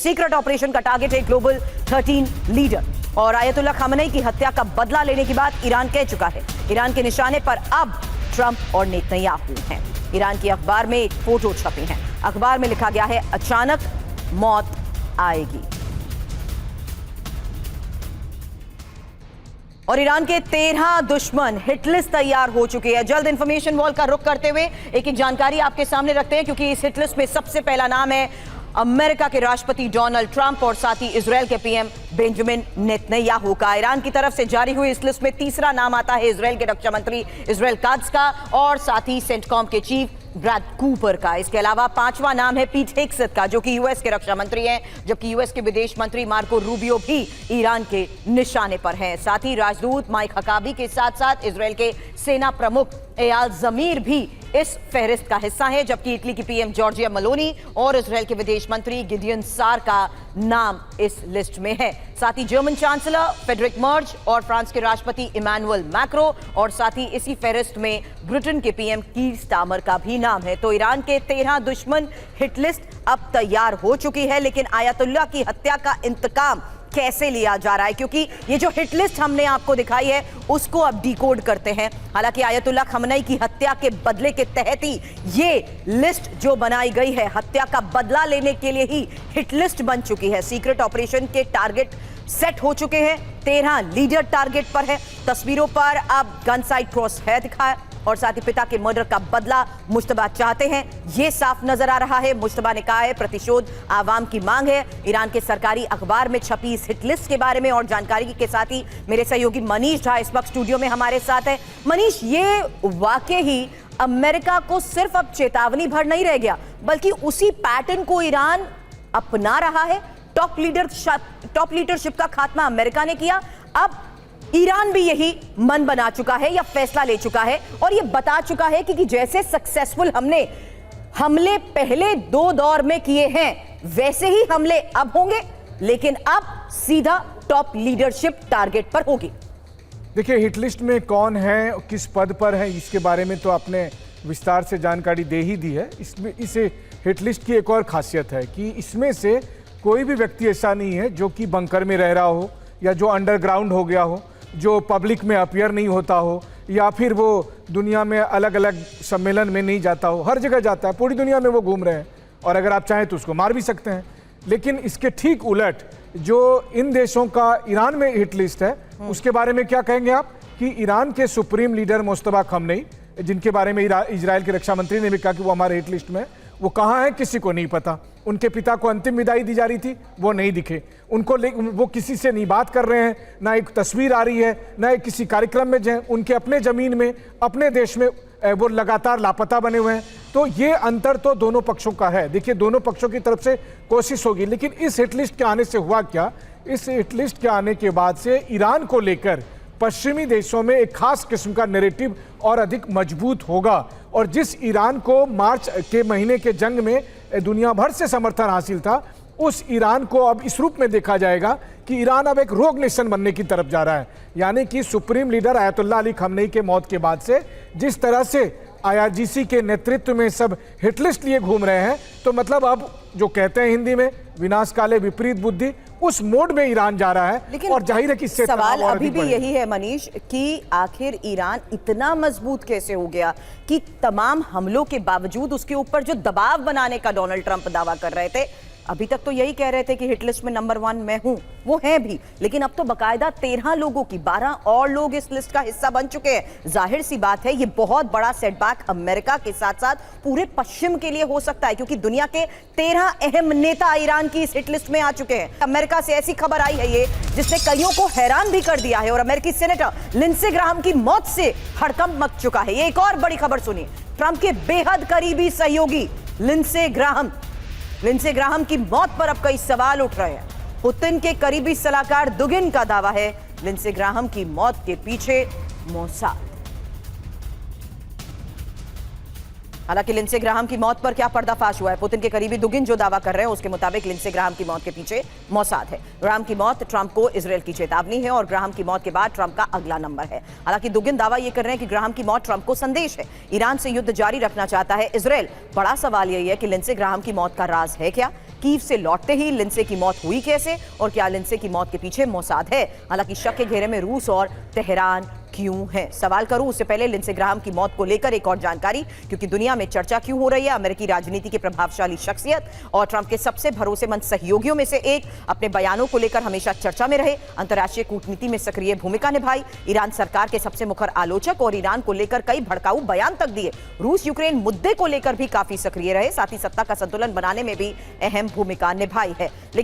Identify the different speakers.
Speaker 1: Secret operation का target है global 13 leader और आयतुल्ला खामनेई की हत्या का बदला लेने की बात ईरान कह चुका है। ईरान के निशाने पर अब ट्रंप और नेतन्याहू हैं। ईरान की अखबार में एक फोटो छपी है। अखबार में लिखा गया है, अचानक मौत आएगी। और ईरान के 13 दुश्मन हिट लिस्ट तैयार हो चुकी है। जल्द इंफॉर्मेशन वॉल का रुख करते हुए एक जानकारी आपके सामने रखते हैं, क्योंकि इस हिट लिस्ट में सबसे पहला नाम है अमेरिका के राष्ट्रपति डोनाल्ड ट्रंप और साथ ही इजरायल के पीएम बेंजामिन नेतन्याहू का। ईरान की तरफ से जारी हुई इस लिस्ट में तीसरा नाम आता है इजरायल के रक्षा मंत्री इजराइल काट्ज का और साथ ही सेंटकॉम के चीफ ब्रैड कूपर का। इसके अलावा पांचवा नाम है पीट हेग्सेथ का, जो कि यूएस के रक्षा मंत्री हैं, जबकि यूएस के विदेश मंत्री मार्को रूबियो भी ईरान के निशाने पर हैं। साथ ही राजदूत माइक हकाबी के साथ साथ इजरायल के सेना प्रमुख एयाल जमीर भी इस फहरिस्त का हिस्सा है, जबकि इटली की पीएम जॉर्जिया मेलोनी और इजरायल के विदेश मंत्री गिडियन सार का नाम इस लिस्ट में है। साथ ही जर्मन चांसलर फ्रेडरिक मर्ज और फ्रांस के राष्ट्रपति इमैनुअल मैक्रो और साथ ही इसी फहरिस्त में ब्रिटेन के पीएम कीर स्टारमर का भी नाम है। तो ईरान के 13 दुश्मन हिट लिस्ट अब तैयार हो चुकी है, लेकिन आयतुल्ला की हत्या का इंतकाम कैसे लिया जा रहा है, क्योंकि ये जो हिट लिस्ट हमने आपको दिखाई है उसको अब डिकोड करते हैं। हालांकि आयतुल्ला खामनेई की हत्या के बदले के तहत ही ये लिस्ट जो बनाई गई है, हत्या का बदला लेने के लिए ही हिट लिस्ट बन चुकी है। सीक्रेट ऑपरेशन के टारगेट सेट हो चुके हैं। 13 लीडर टारगेट पर है। तस्वीरों पर अब गन साइट क्रॉस है दिखाया और साथ ही पिता के मर्डर का बदला मुश्तबा चाहते हैं, ये साफ नजर आ रहा है। मुश्तबा ने कहा है प्रतिशोध आवाम की मांग है। ईरान के सरकारी अखबार में छपी इस हिट लिस्ट के बारे में और जानकारी के साथ ही मेरे सहयोगी मनीष झा इस वक्त स्टूडियो में हमारे साथ है। मनीष, ये वाकई ही अमेरिका को सिर्फ अब चेतावनी भर नहीं रह गया, बल्कि उसी पैटर्न को ईरान अपना रहा है। टॉप लीडरशिप का खात्मा अमेरिका ने किया, अब ईरान भी यही मन बना चुका है या फैसला ले चुका है और यह बता चुका है कि जैसे सक्सेसफुल हमले पहले 2 दौर में किए हैं, वैसे ही हमले अब होंगे, लेकिन अब सीधा टॉप लीडरशिप टारगेट पर होगी।
Speaker 2: देखिए, हिट लिस्ट में कौन है, किस पद पर है, इसके बारे में तो आपने विस्तार से जानकारी दे ही दी है। इसमें इस हिट लिस्ट की एक और खासियत है कि इसमें से कोई भी व्यक्ति ऐसा नहीं है जो कि बंकर में रह रहा हो या जो अंडरग्राउंड हो गया हो, जो पब्लिक में अपीयर नहीं होता हो या फिर वो दुनिया में अलग अलग सम्मेलन में नहीं जाता हो। हर जगह जाता है, पूरी दुनिया में वो घूम रहे हैं और अगर आप चाहें तो उसको मार भी सकते हैं। लेकिन इसके ठीक उलट जो इन देशों का ईरान में हिट लिस्ट है, उसके बारे में क्या कहेंगे आप कि ईरान के सुप्रीम लीडर मुश्तबा खामनेई, जिनके बारे में इजराइल के रक्षा मंत्री ने भी कहा कि वो हमारे हिट लिस्ट में, वो कहाँ है किसी को नहीं पता। उनके पिता को अंतिम विदाई दी जा रही थी, वो नहीं दिखे। वो किसी से नहीं बात कर रहे हैं, ना एक तस्वीर आ रही है, ना एक किसी कार्यक्रम में जाए। उनके अपने जमीन में, अपने देश में वो लगातार लापता बने हुए हैं। तो ये अंतर तो दोनों पक्षों का है। देखिए, दोनों पक्षों की तरफ से कोशिश होगी, लेकिन इस हिट लिस्ट के आने से हुआ क्या, इस हिट लिस्ट के आने के बाद से ईरान को लेकर पश्चिमी देशों में एक खास किस्म का नैरेटिव और अधिक मजबूत होगा। और जिस ईरान को मार्च के महीने के जंग में दुनिया भर से समर्थन हासिल था, उस ईरान को अब इस रूप में देखा जाएगा कि ईरान अब एक रोग नेशन बनने की तरफ जा रहा है। यानी कि supreme leader ayatollah Ali Khamenei के मौत के बाद से जिस तरह से IRGC के नेतृत्व में सब हिट लिस्ट लिए घूम रहे हैं, तो मतलब अब जो कहते हैं हिंदी में विनाश काले विपरीत बुद्धि, उस मोड में ईरान जा रहा है।
Speaker 1: लेकिन
Speaker 2: और जाहिर है कि
Speaker 1: सवाल अभी भी यही है मनीष कि आखिर ईरान इतना मजबूत कैसे हो गया कि तमाम हमलों के बावजूद उसके ऊपर जो दबाव बनाने का डोनाल्ड ट्रंप दावा कर रहे थे, अभी तक तो यही कह रहे थे कि हिट लिस्ट में नंबर 1 मैं हूं, वो है भी, लेकिन अब तो बकायदा 13 लोगों की 12 और लोग इस लिस्ट का हिस्सा बन चुके हैं। जाहिर सी बात है, ये बहुत बड़ा सेटबैक अमेरिका के साथ साथ पूरे पश्चिम के लिए हो सकता है, क्योंकि दुनिया के 13 अहम नेता ईरान की इस हिट लिस्ट में आ चुके हैं। अमेरिका से ऐसी खबर आई है ये जिसने कईयों को हैरान भी कर दिया है और अमेरिकी सेनेटर लिंडसे ग्राहम की मौत से हड़कंप मच चुका है। ये एक और बड़ी खबर सुनी, ट्रंप के बेहद करीबी सहयोगी लिंडसे ग्राहम की मौत पर अब कई सवाल उठ रहे हैं। पुतिन के करीबी सलाहकार दुगिन का दावा है लिंडसे ग्राहम की मौत के पीछे मोसाद। हालांकि लिंडसे ग्राहम की मौत पर क्या पर्दाफाश हुआ है, पुतिन के करीबी दुगिन जो दावा कर रहे हैं उसके मुताबिक लिंडसे ग्राहम की मौत के पीछे मोसाद है। ग्राहम की मौत ट्रंप को इजरायल की चेतावनी है और ग्राहम की मौत के बाद ट्रंप का अगला नंबर है। हालांकि दुगिन दावा यह कर रहे हैं कि ग्राहम की मौत ट्रंप को संदेश है, ईरान से युद्ध जारी रखना चाहता है इजरायल। बड़ा सवाल यही है कि लिंडसे ग्राहम की मौत का राज है क्या, कीव से लौटते ही लिंडसे की मौत हुई कैसे और क्या लिंडसे की मौत के पीछे मोसाद है? हालांकि शक के घेरे में रूस और तेहरान क्यों है? सवाल करूं उससे पहले लिंडसे ग्राहम की मौत को लेकर एक और जानकारी, क्योंकि दुनिया में चर्चा क्यों हो रही है। अमेरिकी राजनीति के प्रभावशाली शख्सियत और ट्रंप के सबसे भरोसेमंद सहयोगियों में से एक अपने बयानों को लेकर हमेशा चर्चा में रहे, अंतर्राष्ट्रीय कूटनीति में सक्रिय भूमिका निभाई, ईरान सरकार के सबसे मुखर आलोचक और ईरान को लेकर कई भड़काऊ बयान तक दिए, रूस यूक्रेन मुद्दे को लेकर भी काफी सक्रिय रहे, साथ ही सत्ता का संतुलन बनाने में भी अहम भूमिका निभाई है।